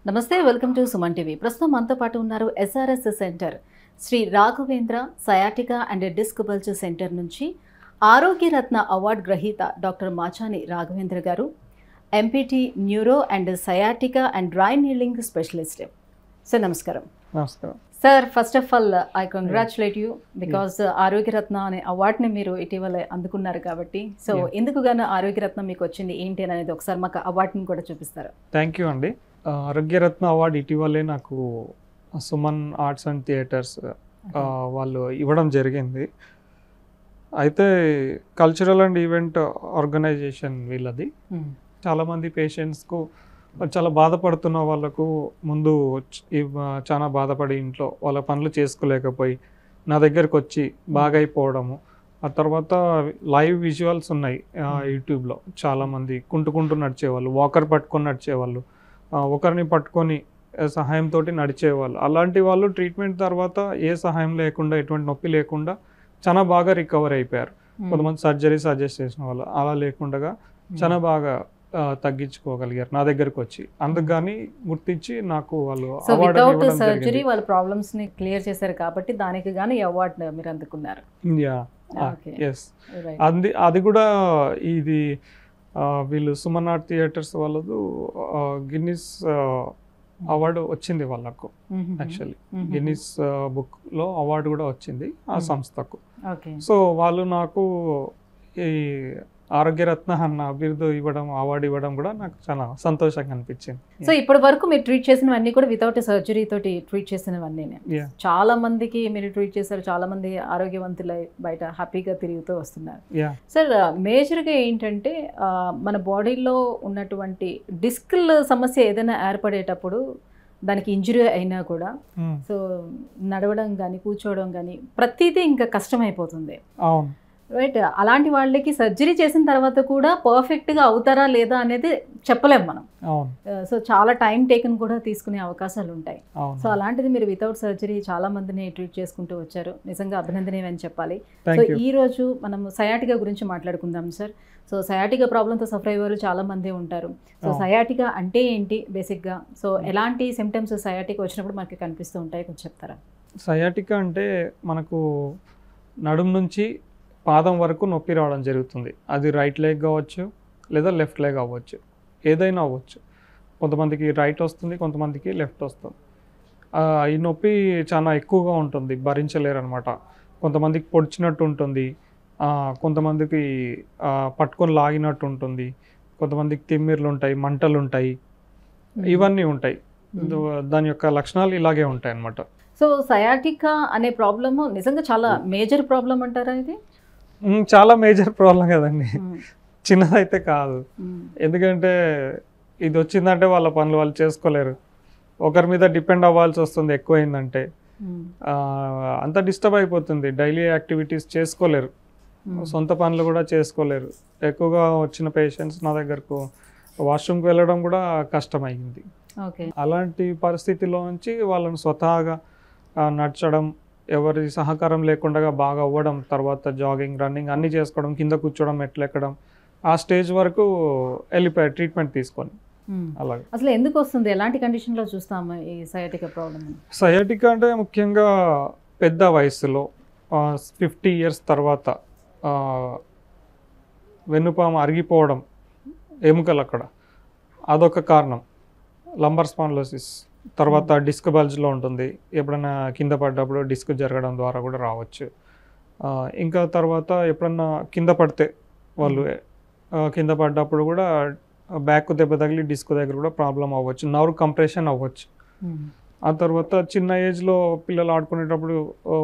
నమస్తే, welcome to Suman TV. ప్రస్తుతం మనతో పాటు ఉన్నారు SRS centre Shri Raghavendra sciatica and disc bulge centre నుంచి ఆరోగ్య రత్న అవార్డు గ్రహీత డాక్టర్ మాచాని రాఘవేంద్ర గారు, MPT neuro and sciatica and dry needling specialist. Sir నమస్కారం. నమస్కారం sir, first of all I congratulate you because Arogya Ratna అనే అవార్డుని మీరు ఇటీవల అందుకున్నారు కాబట్టి. సో ఎందుకు గాను ఆరోగ్య రత్న మీకు వచ్చింది ఏంటి అనేది ఒకసారి మాకు అవార్డుని కూడా చూపిస్తారు. థ్యాంక్ యూ అండి. ఆరోగ్యరత్న అవార్డు ఇటీవలే నాకు సుమన్ ఆర్ట్స్ అండ్ థియేటర్స్ వాళ్ళు ఇవ్వడం జరిగింది. అయితే కల్చరల్ అండ్ ఈవెంట్ ఆర్గనైజేషన్ వీళ్ళది. చాలామంది పేషెంట్స్కు చాలా బాధపడుతున్న వాళ్ళకు ముందు చాలా బాధపడి ఇంట్లో వాళ్ళ పనులు చేసుకోలేకపోయి నా దగ్గరకు వచ్చి బాగా అయిపోవడము. ఆ తర్వాత లైవ్ విజువల్స్ ఉన్నాయి యూట్యూబ్లో. చాలామంది కుంటుకుంటూ నడిచేవాళ్ళు, వాకర్ పట్టుకొని నడిచేవాళ్ళు, ఒకరిని పట్టుకొని సహాయంతో నడిచేవాళ్ళు. అలాంటి వాళ్ళు ట్రీట్మెంట్ తర్వాత ఏ సహాయం లేకుండా, ఎటువంటి నొప్పి లేకుండా చాలా బాగా రికవర్ అయిపోయారు. కొంతమంది సర్జరీ సజెస్ట్ చేసిన వాళ్ళు అలా లేకుండా చాలా బాగా తగ్గించుకోగలిగారు నా దగ్గరకు వచ్చి. అందుకని గుర్తించి నాకు వాళ్ళు సర్జరీ వాళ్ళ ప్రాబ్లమ్స్ ని క్లియర్ చేశారు కాబట్టి దానికి గాను ఈ అవార్డు మీరు అందుకున్నారు. అది కూడా ఇది వీళ్ళు సుమన్ ఆర్ట్ థియేటర్స్ వాళ్ళదు గిన్నిస్ అవార్డు వచ్చింది వాళ్ళకు. యాక్చువల్లీ గిన్నిస్ బుక్ లో అవార్డు కూడా వచ్చింది ఆ సంస్థకు. సో వాళ్ళు నాకు ఈ ఆరోగ్యరత్న అన్న బిరుదు ఇవ్వడం, అవార్డు ఇవ్వడం కూడా నాకు చాలా సంతోషంగా అనిపించింది. సో ఇప్పటి వరకు మీరు ట్రీట్ చేసినవన్నీ కూడా వితౌట్ సర్జరీ తోటి ట్రీట్ చేసినవన్నీ చాలా మందికి మీరు ట్రీట్ చేశారు. చాలా మంది ఆరోగ్యవంతులై బయట హ్యాపీగా తిరుగుతూ వస్తున్నారు. సార్, మేజర్గా ఏంటంటే మన బాడీలో ఉన్నటువంటి డిస్క్ల సమస్య ఏదైనా ఏర్పడేటప్పుడు దానికి ఇంజరీ అయినా కూడా సో నడవడం కానీ కూర్చోవడం కానీ ప్రతిదీ ఇంకా కష్టమైపోతుంది. అవును, రైట్. అలాంటి వాళ్ళకి సర్జరీ చేసిన తర్వాత కూడా పర్ఫెక్ట్గా అవుతారా లేదా అనేది చెప్పలేము మనం. సో చాలా టైం టేకన్ కూడా తీసుకునే అవకాశాలు ఉంటాయి. సో అలాంటిది మీరు వితౌట్ సర్జరీ చాలా మందిని ట్రీట్ చేసుకుంటూ వచ్చారు. నిజంగా అభినందనీయం అని చెప్పాలి. సో ఈ రోజు మనం సయాటికా గురించి మాట్లాడుకుందాం సార్. సో సయాటికా ప్రాబ్లంతో సఫర్ అయ్యే వాళ్ళు చాలా మంది ఉంటారు. సో సయాటికా అంటే ఏంటి బేసిక్గా? సో ఎలాంటి సిమ్టమ్స్ సయాటికా వచ్చినప్పుడు మనకి కనిపిస్తూ ఉంటాయి, కొంచెం చెప్తారా? సయాటికా అంటే మనకు నడుము నుంచి పాదం వరకు నొప్పి రావడం జరుగుతుంది. అది రైట్ లెగ్ కావచ్చు లేదా లెఫ్ట్ లెగ్ అవ్వచ్చు, ఏదైనా అవ్వచ్చు. కొంతమందికి రైట్ వస్తుంది, కొంతమందికి లెఫ్ట్ వస్తుంది. ఈ నొప్పి చాలా ఎక్కువగా ఉంటుంది, భరించలేరు అనమాట. కొంతమందికి పొడిచినట్టు ఉంటుంది, కొంతమందికి పట్టుకొని లాగినట్టు ఉంటుంది, కొంతమందికి తిమ్మిర్లు ఉంటాయి, మంటలు ఉంటాయి, ఇవన్నీ ఉంటాయి. దాని యొక్క లక్షణాలు ఇలాగే ఉంటాయి అన్నమాట. సో సయాటికా అనే ప్రాబ్లమ్ నిజంగా చాలా మేజర్ ప్రాబ్లం అంటారా? ఇది చాలా మేజర్ ప్రాబ్లం కదండి, చిన్నదైతే కాదు. ఎందుకంటే ఇది వచ్చిందంటే వాళ్ళ పనులు వాళ్ళు చేసుకోలేరు, ఒకరి మీద డిపెండ్ అవ్వాల్సి వస్తుంది. ఎక్కువైందంటే అంత డిస్టర్బ్ అయిపోతుంది, డైలీ యాక్టివిటీస్ చేసుకోలేరు, సొంత పనులు కూడా చేసుకోలేరు. ఎక్కువగా వచ్చిన పేషెంట్స్ నా దగ్గరకు వాష్రూమ్కి వెళ్ళడం కూడా కష్టమైంది. అలాంటి పరిస్థితిలో నుంచి వాళ్ళని స్వతహాగా నడచడం, ఎవరి సహకారం లేకుండా బాగా అవ్వడం, తర్వాత జాగింగ్, రన్నింగ్ అన్నీ చేసుకోవడం, కింద కూర్చోవడం, ఎట్లెక్కడం, ఆ స్టేజ్ వరకు వెళ్ళిపోయారు ట్రీట్మెంట్ తీసుకొని. అలాగే అసలు ఎందుకు వస్తుంది, ఎలాంటి కండిషన్లో చూస్తాము ఈ సయాటికా ప్రాబ్లం? సయాటికా అంటే ముఖ్యంగా పెద్ద వయసులో 50 years తర్వాత వెన్నుపాము అరిగిపోవడం, ఎముకలు అక్కడ, అదొక కారణం. లంబర్ స్పాండిలోసిస్ తర్వాత డిస్క్ బల్జ్లో ఉంటుంది. ఎప్పుడైనా కింద పడ్డప్పుడు డిస్క్ జరగడం ద్వారా కూడా రావచ్చు. ఇంకా తర్వాత ఎప్పుడన్నా కింద పడితే వాళ్ళు కింద పడ్డప్పుడు కూడా బ్యాక్ దెబ్బ తగిలి డిస్క్ దగ్గర కూడా ప్రాబ్లం అవ్వచ్చు, నర్వ్ కంప్రెషన్ అవ్వచ్చు. ఆ తర్వాత చిన్న ఏజ్లో పిల్లలు ఆడుకునేటప్పుడు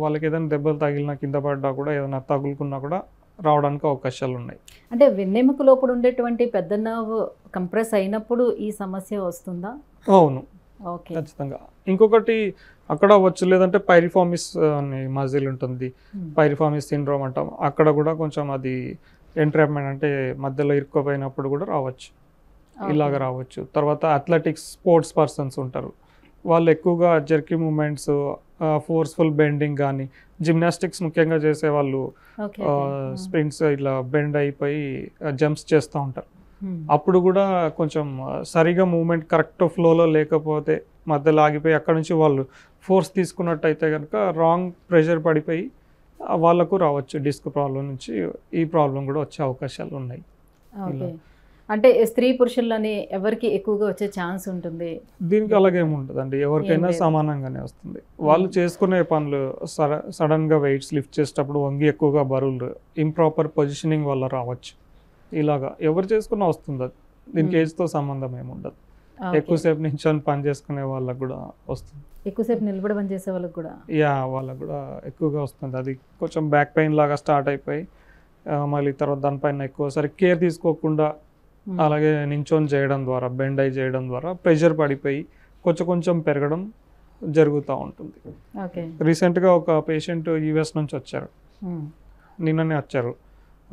వాళ్ళకి ఏదైనా దెబ్బలు తగిలినా, కింద పడ్డా కూడా, ఏదైనా తగులుకున్నా కూడా రావడానికి అవకాశాలు ఉన్నాయి. అంటే వెన్నెముక లోపల ఉండేటువంటి పెద్ద నర్వ్ కంప్రెస్ అయినప్పుడు ఈ సమస్య వస్తుందా? అవును, ఖచ్చితంగా. ఇంకొకటి అక్కడ అవ్వచ్చు, లేదంటే పైరిఫార్మిస్ అని మజిల్ ఉంటుంది, పైరిఫార్మిస్ సిండ్రోమ్ అంటాం, అక్కడ కూడా కొంచెం అది ఎంట్రాప్మెంట్ అంటే మధ్యలో ఇరుక్కుపోయినప్పుడు కూడా రావచ్చు, ఇలాగ రావచ్చు. తర్వాత అథ్లెటిక్స్ స్పోర్ట్స్ పర్సన్స్ ఉంటారు, వాళ్ళు ఎక్కువగా జర్కీ మూమెంట్స్, ఫోర్స్ఫుల్ బెండింగ్ కానీ, జిమ్నాస్టిక్స్ ముఖ్యంగా చేసే వాళ్ళు స్ప్రింట్స్ ఇట్లా బెండ్ అయిపోయి జంప్స్ చేస్తూ ఉంటారు. అప్పుడు కూడా కొంచెం సరిగా మూమెంట్ కరెక్ట్ ఫ్లోలో లేకపోతే మధ్యలో ఆగిపోయి అక్కడ నుంచి వాళ్ళు ఫోర్స్ తీసుకున్నట్టయితే కనుక రాంగ్ ప్రెషర్ పడిపోయి వాళ్ళకు రావచ్చు డిస్క్ ప్రాబ్లం నుంచి ఈ ప్రాబ్లం కూడా వచ్చే అవకాశాలు ఉన్నాయి. ఓకే, అంటే స్త్రీ పురుషులని ఎవరికి ఎక్కువగా వచ్చే ఛాన్స్ ఉంటుంది? దీనికి అలాగేముంటుందండి, ఎవరికైనా సమానంగానే వస్తుంది. వాళ్ళు చేసుకునే పనులు సడన్గా వెయిట్స్ లిఫ్ట్ చేసేటప్పుడు వంగి ఎక్కువగా బరువులు ఇంప్రాపర్ పొజిషనింగ్ వల్ల రావచ్చు. ఇలాగా ఎవరు చేసుకున్నా వస్తుంది అది. దీనికి ఏజ్తో సంబంధం ఏముండదు. ఎక్కువసేపు నించొని పని చేసుకునే వాళ్ళకు కూడా వస్తుంది. ఎక్కువసేపు నిలబడి పని చేసే వాళ్ళకి కూడా వాళ్ళకు కూడా ఎక్కువగా వస్తుంది. అది కొంచెం బ్యాక్ పెయిన్ లాగా స్టార్ట్ అయిపోయి మళ్ళీ తర్వాత దానిపైన ఎక్కువసారి కేర్ తీసుకోకుండా అలాగే నించొని చేయడం ద్వారా బెండ్ అయి చేయడం ద్వారా ప్రెషర్ పడిపోయి కొంచెం పెరగడం జరుగుతూ ఉంటుంది. రీసెంట్గా ఒక పేషెంట్ యూఎస్ నుంచి వచ్చారు, నిన్ననే వచ్చారు.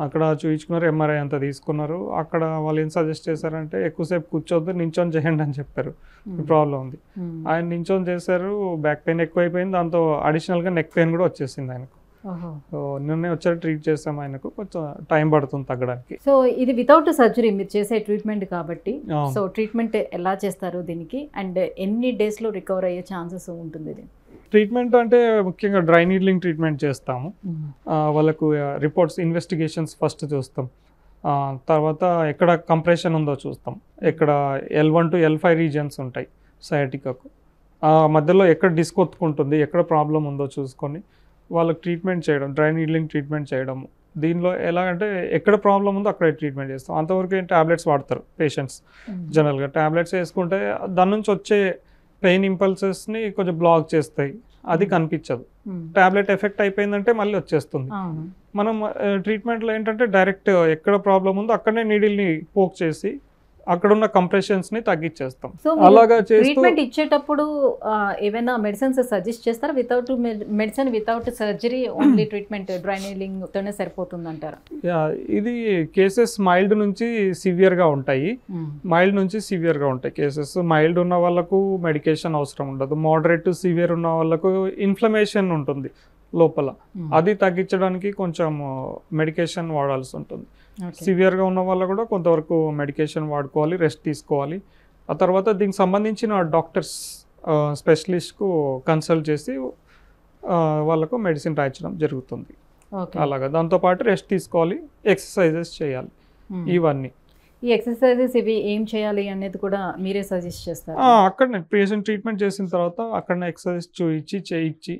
అక్కడ చూయించుకున్నారు, ఎంఆర్ఐ అంతా తీసుకున్నారు. అక్కడ వాళ్ళు ఏం సజెస్ట్ చేశారంటే ఎక్కువసేపు కూర్చోద్దు, నించొని చేయండి అని చెప్పారు. ఈ ప్రాబ్లం ఉంది. ఆయన నించొని చేశారు, బ్యాక్ పెయిన్ ఎక్కువైపోయింది, దాంతో అడిషనల్గా నెక్ పెయిన్ కూడా వచ్చేసింది ఆయనకు. నిన్నే వచ్చారు, ట్రీట్ చేసాం. ఆయనకు కొంచెం టైం పడుతుంది తగ్గడానికి. సో ఇది వితౌట్ సర్జరీ మీరు చేసే ట్రీట్మెంట్ కాబట్టి, సో ట్రీట్మెంట్ ఎలా చేస్తారు దీనికి, అండ్ ఎన్ని డేస్లో రికవర్ అయ్యే ఛాన్సెస్ ఉంటుంది? ఇది ట్రీట్మెంట్ అంటే ముఖ్యంగా డ్రై నీడ్లింగ్ ట్రీట్మెంట్ చేస్తాము. వాళ్ళకు రిపోర్ట్స్ ఇన్వెస్టిగేషన్స్ ఫస్ట్ చూస్తాం. తర్వాత ఎక్కడ కంప్రెషన్ ఉందో చూస్తాం. ఎక్కడ L1 to L5 రీజియన్స్ ఉంటాయి సయాటికాకు. మధ్యలో ఎక్కడ డిస్క్ ఒత్తుకుంటుంది, ఎక్కడ ప్రాబ్లం ఉందో చూసుకొని వాళ్ళకి ట్రీట్మెంట్ చేయడం, డ్రై నీడ్లింగ్ ట్రీట్మెంట్ చేయడం. దీనిలో ఎలా అంటే ఎక్కడ ప్రాబ్లం ఉందో అక్కడే ట్రీట్మెంట్ చేస్తాం. అంతవరకు టాబ్లెట్స్ వాడతారు పేషెంట్స్. జనరల్గా టాబ్లెట్స్ వేసుకుంటే దాని నుంచి వచ్చే పెయిన్ ఇంపల్సెస్ని కొంచెం బ్లాక్ చేస్తాయి, అది కనిపించదు. టాబ్లెట్ ఎఫెక్ట్ అయిపోయిందంటే మళ్ళీ వచ్చేస్తుంది. మనం ట్రీట్మెంట్లో ఏంటంటే డైరెక్ట్ ఎక్కడ ప్రాబ్లం ఉందో అక్కడనే నీడిల్ని పోక్ చేసి అక్కడ ఉన్న కంప్రెషన్స్ ని తగ్గించేస్తాం. అలాగా ట్రీట్మెంట్ ఇచ్చేటప్పుడు ఏమైనా మెడిసిన్స్ సజెస్ట్ చేస్తారా? Without medicine, without surgery, only treatment dry needling తోనే సరిపోతుంది అంటారా? ఇది కేసెస్ మైల్డ్ నుంచి సివియర్ గా ఉంటాయి. మైల్డ్ నుంచి సివియర్ గా ఉంటాయి కేసెస్. మైల్డ్ ఉన్న వాళ్ళకు మెడికేషన్ అవసరం ఉండదు. మోడరేట్ టు సివియర్ ఉన్న వాళ్ళకు ఇన్ఫ్లమేషన్ ఉంటుంది లోపల, అది తగ్గించడానికి కొంచెం మెడికేషన్ వాడాల్సి ఉంటుంది. సివియర్గా ఉన్న వాళ్ళు కూడా కొంతవరకు మెడికేషన్ వాడుకోవాలి, రెస్ట్ తీసుకోవాలి. ఆ తర్వాత దీనికి సంబంధించిన డాక్టర్స్ స్పెషలిస్ట్కు కన్సల్ట్ చేసి వాళ్ళకు మెడిసిన్ రాయించడం జరుగుతుంది. అలాగా దాంతోపాటు రెస్ట్ తీసుకోవాలి, ఎక్సర్సైజెస్ చేయాలి. ఇవన్నీ ఈ ఎక్సర్సైజెస్ ఇవి ఏం చేయాలి అనేది కూడా మీరే సజెస్ట్ చేస్తారు? అక్కడనే పేషెంట్ ట్రీట్మెంట్ చేసిన తర్వాత అక్కడనే ఎక్సర్సైజ్ చూయించి చేయించి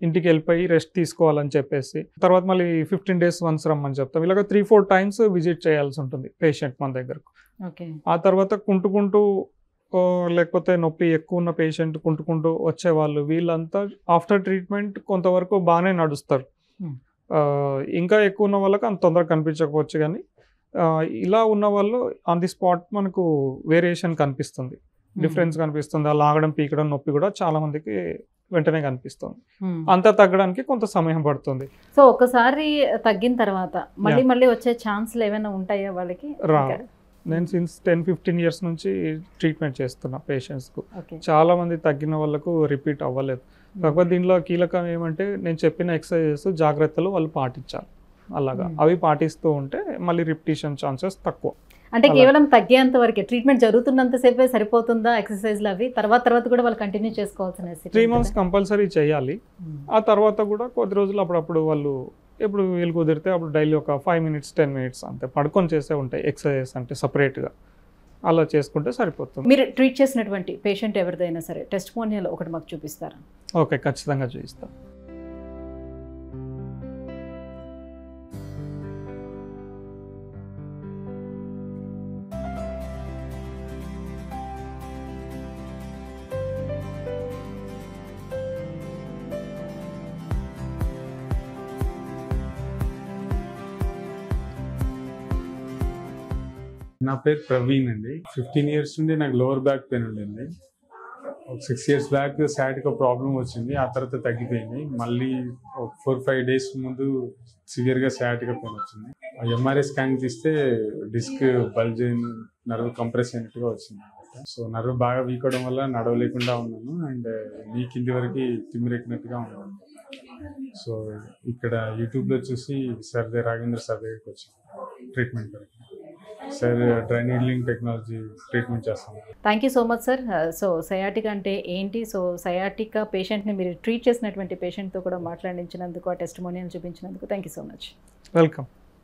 ఇంటికి వెళ్ళిపోయి రెస్ట్ తీసుకోవాలని చెప్పేసి తర్వాత మళ్ళీ 15 days వన్స్ రమ్మని చెప్తాం. ఇలాగ 3-4 times విజిట్ చేయాల్సి ఉంటుంది పేషెంట్ మన దగ్గరకు. ఆ తర్వాత కుంటుకుంటూ లేకపోతే నొప్పి ఎక్కువ ఉన్న పేషెంట్ కుంటుకుంటూ వచ్చేవాళ్ళు వీళ్ళంతా ఆఫ్టర్ ట్రీట్మెంట్ కొంతవరకు బాగానే నడుస్తారు. ఇంకా ఎక్కువ ఉన్న వాళ్ళకి అంత తొందరగా కనిపించకపోవచ్చు, కానీ ఇలా ఉన్న వాళ్ళు ఆన్ ది స్పాట్ మనకు వేరియేషన్ కనిపిస్తుంది, డిఫరెన్స్ కనిపిస్తుంది. ఆ లాగడం పీకడం నొప్పి కూడా చాలా మందికి వెంటనే కనిపిస్తుంది. అంతా తగ్గడానికి కొంత సమయం పడుతుంది. సో ఒకసారి తగ్గిన తర్వాత మళ్ళీ వచ్చే ఛాన్స్లు ఏమైనా ఉంటాయా వాళ్ళకి? నేను సిన్స్ 10-15 years నుంచి ట్రీట్మెంట్ చేస్తున్నా పేషెంట్స్కు. చాలా మంది తగ్గిన వాళ్ళకు రిపీట్ అవ్వలేదు. కాకపోతే దీనిలో కీలకం ఏమంటే నేను చెప్పిన ఎక్సర్సైజెస్ జాగ్రత్తలు వాళ్ళు పాటించాలి. అలాగా అవి పాటిస్తూ ఉంటే మళ్ళీ రిపిటేషన్ ఛాన్సెస్ తక్కువ. అంటే కేవలం తగ్గేంత వరకే ట్రీట్మెంట్ జరుగుతున్నంత సేపే సరిపోతుందా ఎక్సర్సైజ్లు అవి? తర్వాత కూడా వాళ్ళు కంటిన్యూ చేసుకోవాల్సిన 3 months కంపల్సరీ చేయాలి. ఆ తర్వాత కూడా కొద్ది రోజులు అప్పుడప్పుడు వాళ్ళు ఎప్పుడు వీలు కుదిరితే అప్పుడు డైలీ ఒక 5 minutes 10 minutes అంతే పడుకొని చేసే ఉంటాయి ఎక్సర్సైజెస్ అంటే సపరేట్గా, అలా చేసుకుంటే సరిపోతుంది. మీరు ట్రీట్ చేసినటువంటి పేషెంట్ ఎవరిదైనా సరే టెస్టిమోనియల్ ఒకటి మాకు చూపిస్తారా? ఓకే, ఖచ్చితంగా చూపిస్తాం. నా పేరు ప్రవీణ్ అండి. 15 years నుండి నాకు లోవర్ బ్యాక్ పెయిన్ ఉండింది. ఒక 6 years బ్యాక్ సయాటికా ప్రాబ్లం వచ్చింది, ఆ తర్వాత తగ్గిపోయింది. మళ్ళీ ఒక 4-5 days ముందు సివియర్గా సయాటికా పెయిన్ వచ్చింది. ఎంఆర్ఐ స్కాన్ తీస్తే డిస్క్ బల్జ్ అయిన నర్వ్ కంప్రెస్ అయినట్టుగా వచ్చింది. సో నర్వ్ బాగా వీక్ అవడం వల్ల నడవలేకుండా ఉన్నాను, అండ్ నీ కింది వరకు తిమ్మిరెక్కినట్టుగా ఉన్నాను. సో ఇక్కడ యూట్యూబ్లో చూసి రాఘవేంద్ర సార్ దగ్గరికి వచ్చాను ట్రీట్మెంట్ వరకు. Sir dry needling technology treatment చేస్తాం. Thank you so much sir. So sciatica అంటే ఏంటి, సో సయాటికా పేషెంట్ని మీరు ట్రీట్ చేసినటువంటి పేషెంట్తో కూడా మాట్లాడించినందుకు, ఆ టెస్టిమోనియల్ చూపించినందుకు thank you so much. Welcome.